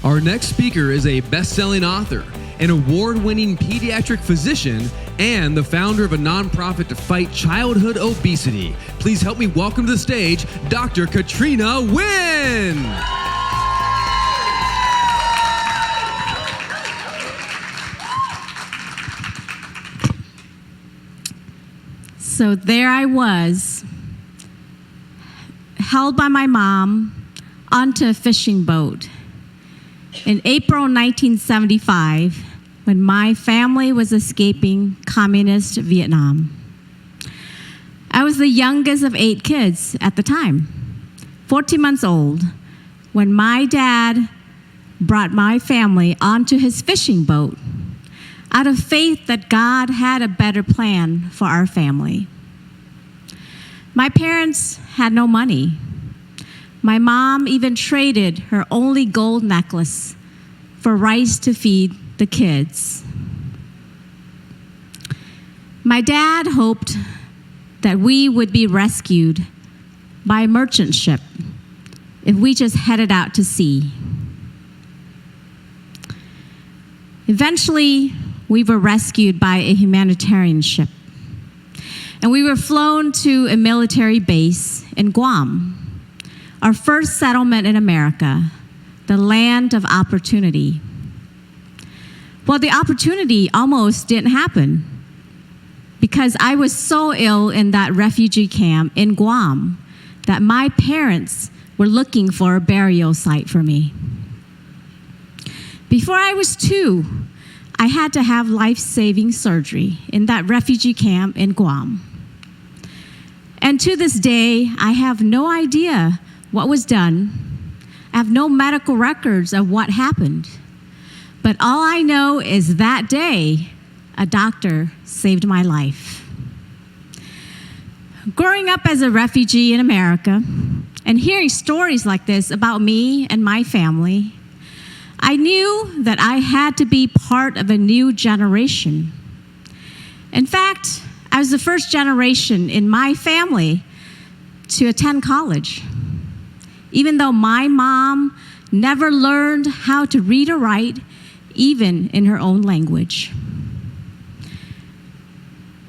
Our next speaker is a best-selling author, an award-winning pediatric physician, and the founder of a nonprofit to fight childhood obesity. Please help me welcome to the stage Dr. Katrina Nguyen. So there I was, held by my mom onto a fishing boat in April 1975, when my family was escaping communist Vietnam. I was the youngest of 8 kids at the time, 14 months old, when my dad brought my family onto his fishing boat out of faith that God had a better plan for our family. My parents had no money. My mom even traded her only gold necklace for rice to feed the kids. My dad hoped that we would be rescued by a merchant ship if we just headed out to sea. Eventually, we were rescued by a humanitarian ship, and we were flown to a military base in Guam, our first settlement in America, the land of opportunity. Well, the opportunity almost didn't happen because I was so ill in that refugee camp in Guam that my parents were looking for a burial site for me. Before I was 2, I had to have life-saving surgery in that refugee camp in Guam. And to this day, I have no idea what was done. I have no medical records of what happened. But all I know is that day, a doctor saved my life. Growing up as a refugee in America and hearing stories like this about me and my family, I knew that I had to be part of a new generation. In fact, I was the first generation in my family to attend college, even though my mom never learned how to read or write, even in her own language.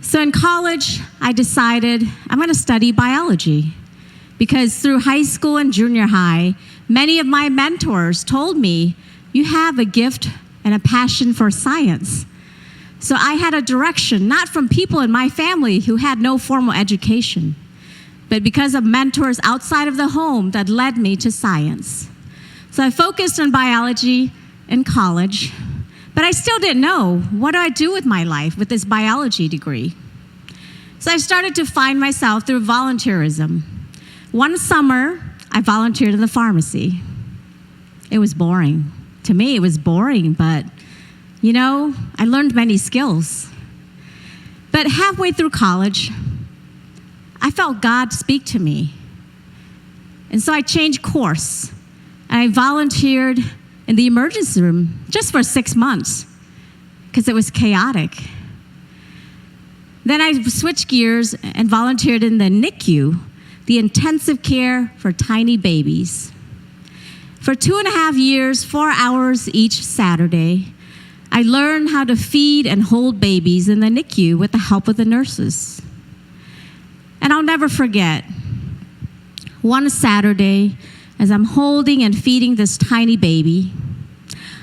So in college, I decided I'm going to study biology because through high school and junior high, many of my mentors told me, you have a gift and a passion for science. So I had a direction, not from people in my family who had no formal education, but because of mentors outside of the home that led me to science. So I focused on biology in college, but I still didn't know, what do I do with my life with this biology degree? So I started to find myself through volunteerism. One summer, I volunteered in the pharmacy. It was boring. To me, it was boring, but you know, I learned many skills. But halfway through college, I felt God speak to me. And so I changed course. And I volunteered in the emergency room just for 6 months because it was chaotic. Then I switched gears and volunteered in the NICU, the intensive care for tiny babies. For 2.5 years, 4 hours each Saturday, I learned how to feed and hold babies in the NICU with the help of the nurses. And I'll never forget, one Saturday, as I'm holding and feeding this tiny baby,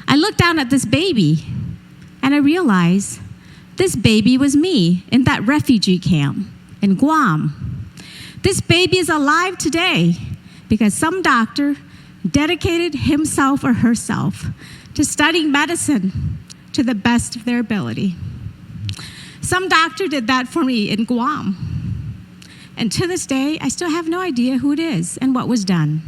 I looked down at this baby and I realized this baby was me in that refugee camp in Guam. This baby is alive today because some doctor dedicated himself or herself to studying medicine to the best of their ability. Some doctor did that for me in Guam. And to this day, I still have no idea who it is and what was done.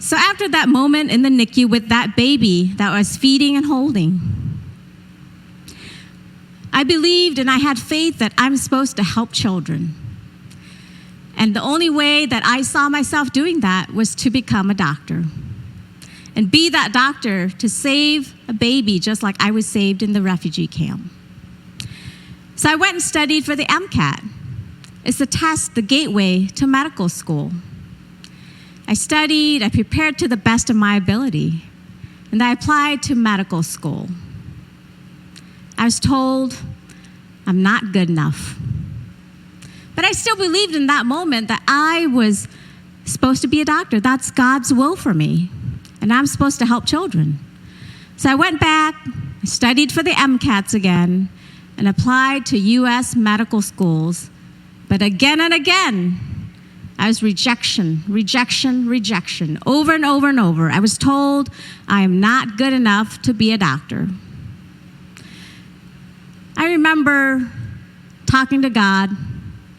So after that moment in the NICU with that baby that I was feeding and holding, I believed and I had faith that I'm supposed to help children. And the only way that I saw myself doing that was to become a doctor and be that doctor to save a baby just like I was saved in the refugee camp. So I went and studied for the MCAT. It's the test, the gateway to medical school. I studied, I prepared to the best of my ability, and I applied to medical school. I was told I'm not good enough. But I still believed in that moment that I was supposed to be a doctor. That's God's will for me, and I'm supposed to help children. So I went back, I studied for the MCATs again, and applied to U.S. medical schools. But again and again, I was rejection, over and over and over. I was told I am not good enough to be a doctor. I remember talking to God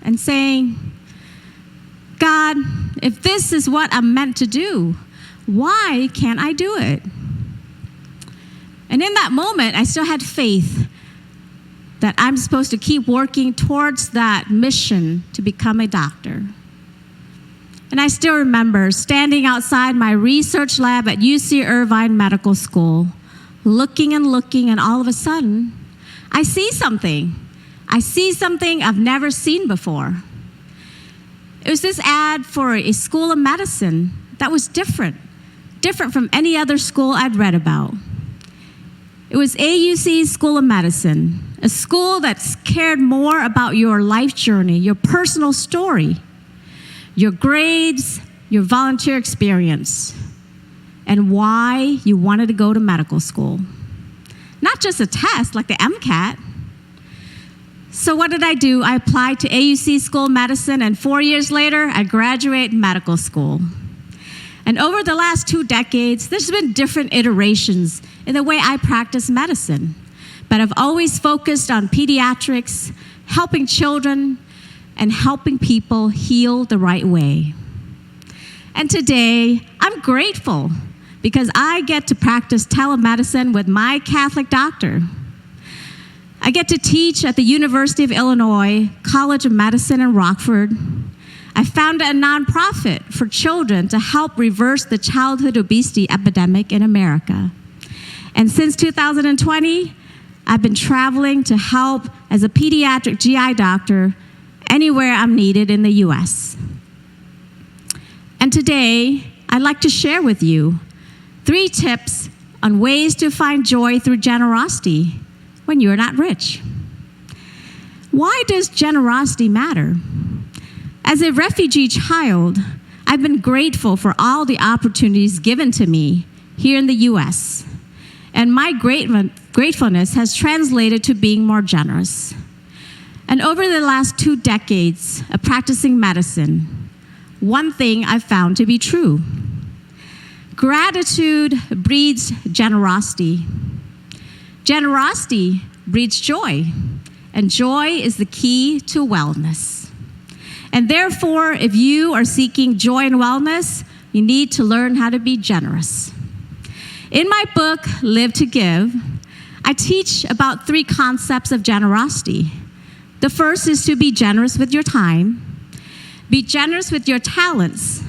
and saying, God, if this is what I'm meant to do, why can't I do it? And in that moment, I still had faith that I'm supposed to keep working towards that mission to become a doctor. And I still remember standing outside my research lab at UC Irvine Medical School, looking, and all of a sudden, I see something. I see something I've never seen before. It was this ad for a school of medicine that was different from any other school I'd read about. It was AUC School of Medicine, a school that cared more about your life journey, your personal story, your grades, your volunteer experience, and why you wanted to go to medical school. Not just a test like the MCAT. So what did I do? I applied to AUC School of Medicine, and 4 years later, I graduated medical school. And over the last 2 decades, there's been different iterations in the way I practice medicine. But I've always focused on pediatrics, helping children, and helping people heal the right way. And today, I'm grateful because I get to practice telemedicine with my Catholic doctor. I get to teach at the University of Illinois College of Medicine in Rockford. I founded a nonprofit for children to help reverse the childhood obesity epidemic in America. And since 2020, I've been traveling to help as a pediatric GI doctor anywhere I'm needed in the US. And today, I'd like to share with you 3 tips on ways to find joy through generosity when you're not rich. Why does generosity matter? As a refugee child, I've been grateful for all the opportunities given to me here in the US. And my gratefulness has translated to being more generous. And over the last 2 decades of practicing medicine, one thing I've found to be true: gratitude breeds generosity. Generosity breeds joy, and joy is the key to wellness. And therefore, if you are seeking joy and wellness, you need to learn how to be generous. In my book, Live to Give, I teach about 3 concepts of generosity. The first is to be generous with your time, be generous with your talents,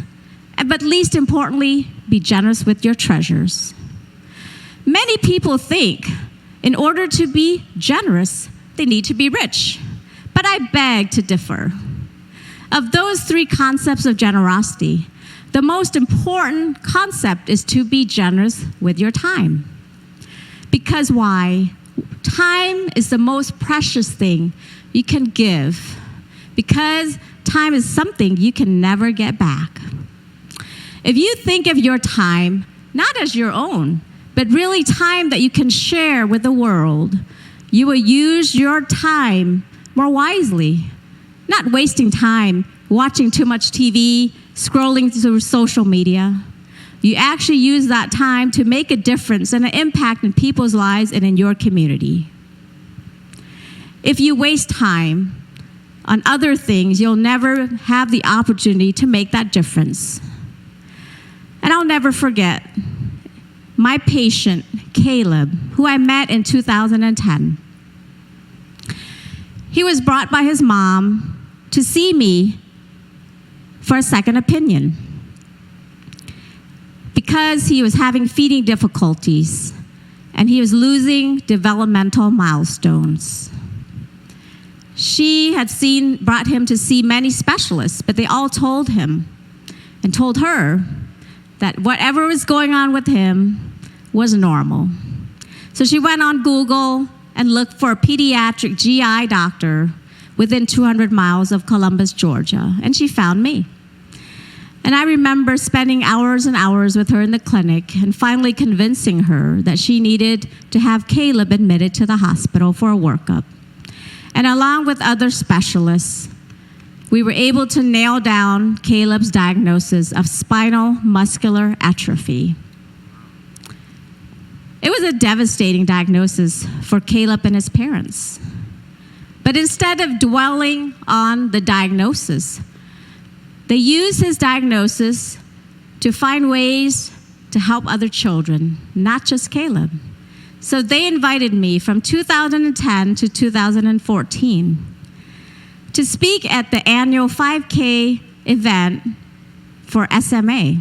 but least importantly, be generous with your treasures. Many people think in order to be generous, they need to be rich, but I beg to differ. Of those 3 concepts of generosity, the most important concept is to be generous with your time. Because why? Time is the most precious thing you can give, because time is something you can never get back. If you think of your time not as your own, but really time that you can share with the world, you will use your time more wisely, not wasting time watching too much TV, scrolling through social media. You actually use that time to make a difference and an impact in people's lives and in your community. If you waste time on other things, you'll never have the opportunity to make that difference. And I'll never forget my patient, Caleb, who I met in 2010. He was brought by his mom to see me for a second opinion because he was having feeding difficulties and he was losing developmental milestones. She had brought him to see many specialists, but they all told him, and told her that whatever was going on with him was normal. So she went on Google and looked for a pediatric GI doctor within 200 miles of Columbus, Georgia, and she found me. And I remember spending hours and hours with her in the clinic and finally convincing her that she needed to have Caleb admitted to the hospital for a workup. And along with other specialists, we were able to nail down Caleb's diagnosis of spinal muscular atrophy. It was a devastating diagnosis for Caleb and his parents. But instead of dwelling on the diagnosis, they used his diagnosis to find ways to help other children, not just Caleb. So they invited me from 2010 to 2014 to speak at the annual 5K event for SMA.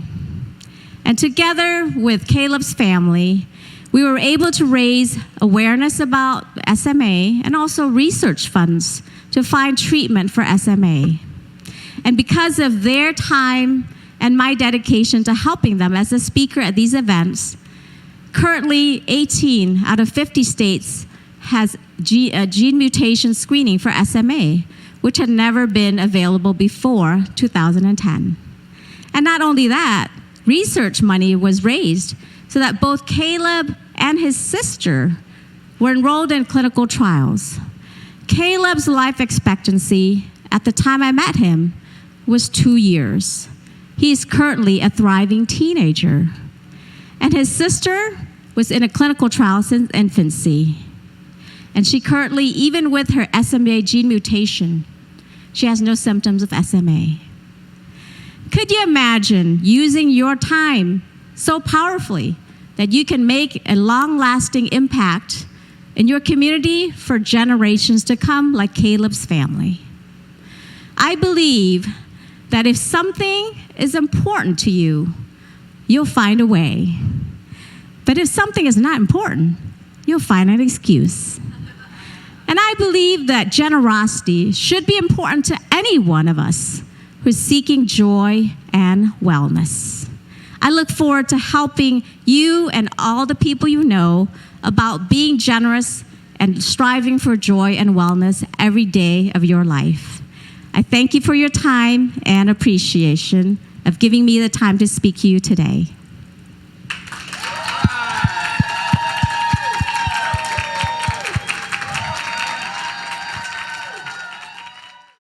And together with Caleb's family, we were able to raise awareness about SMA and also research funds to find treatment for SMA. And because of their time and my dedication to helping them as a speaker at these events, currently 18 out of 50 states has gene mutation screening for SMA, which had never been available before 2010. And not only that, research money was raised so that both Caleb and his sister were enrolled in clinical trials. Caleb's life expectancy at the time I met him was 2 years. He is currently a thriving teenager. And his sister was in a clinical trial since infancy. And she currently, even with her SMA gene mutation, she has no symptoms of SMA. Could you imagine using your time so powerfully that you can make a long-lasting impact in your community for generations to come, like Caleb's family? I believe that if something is important to you, you'll find a way. But if something is not important, you'll find an excuse. And I believe that generosity should be important to any one of us who's seeking joy and wellness. I look forward to helping you and all the people you know about being generous and striving for joy and wellness every day of your life. I thank you for your time and appreciation of giving me the time to speak to you today.